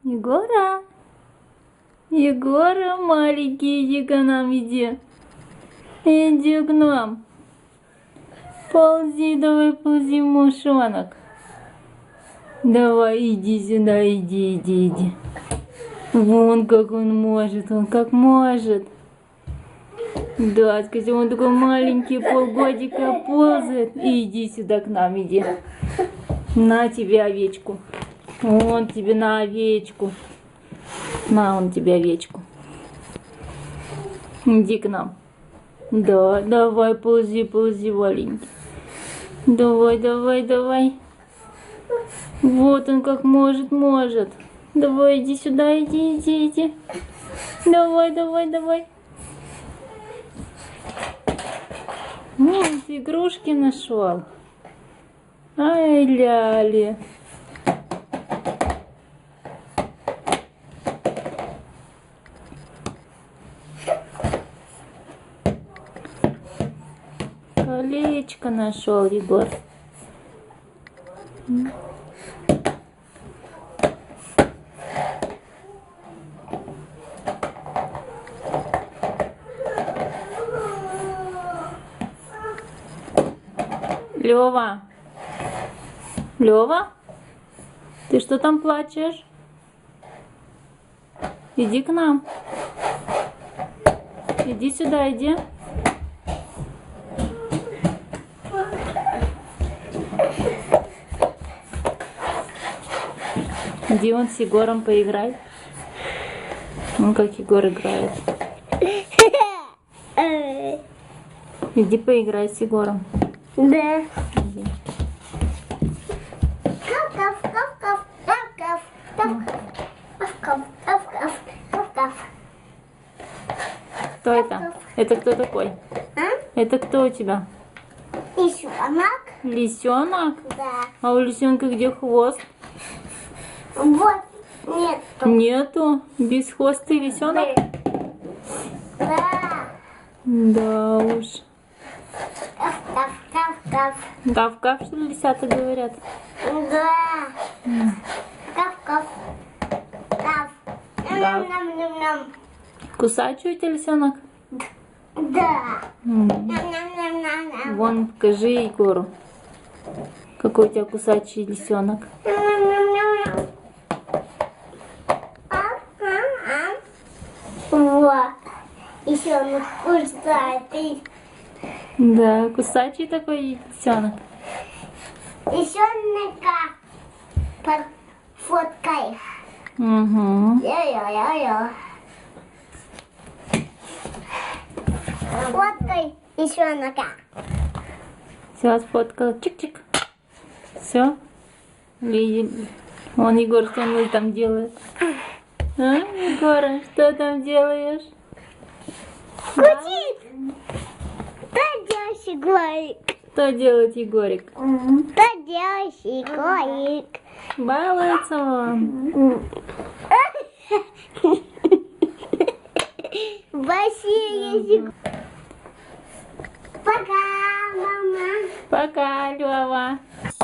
Егора? Егора, маленький, иди к нам, иди. Иди к нам. Ползи, давай ползи, мышонок. Давай, иди сюда, иди. Вон как он может, он как может. Да, скажи, он такой маленький, полгодика ползает. Иди сюда к нам, иди. На тебе овечку. Он тебе на овечку. На, он тебе овечку. Иди к нам. Да, давай, ползи, маленький. Давай. Вот он как может. Давай, иди сюда, иди. Давай. Вот, игрушки нашел. Ай, ляли. Колечко нашел, Егор. Лёва, ты что там плачешь? Иди к нам. Иди сюда, иди. Иди вон с Егором поиграй. Ну как Егор играет. Иди поиграй с Егором. Да. Иди. Кто это? Это кто такой? Это кто у тебя? Лисенок. Лисенок? Да. А у лисенка где хвост? Вот. Нету. Нету. Бесхвостый лисенок? Да. Да уж. Кав. Гав-гав, что ли, лисята говорят? Да. Кав. Ням. Кусать что это лисенок? Да. Ням. Вон, покажи Егору. Какой у тебя кусачий лисенок. Вот. Еще он кусает. Да, кусачий такой лисенок. Еще под фоткой. Угу. Йо-йо-йо-йо. Фоткой еще нога. Все, сфоткал. Чик-чик. Все. Вон Егор, что он там делает? А, Егора, что там делаешь? Крутит. Что делаешь, Егорик? Что делает Егорик? Что делаешь, Егорик? Балуется он. Василий. Пока, мама. Пока, Лёва.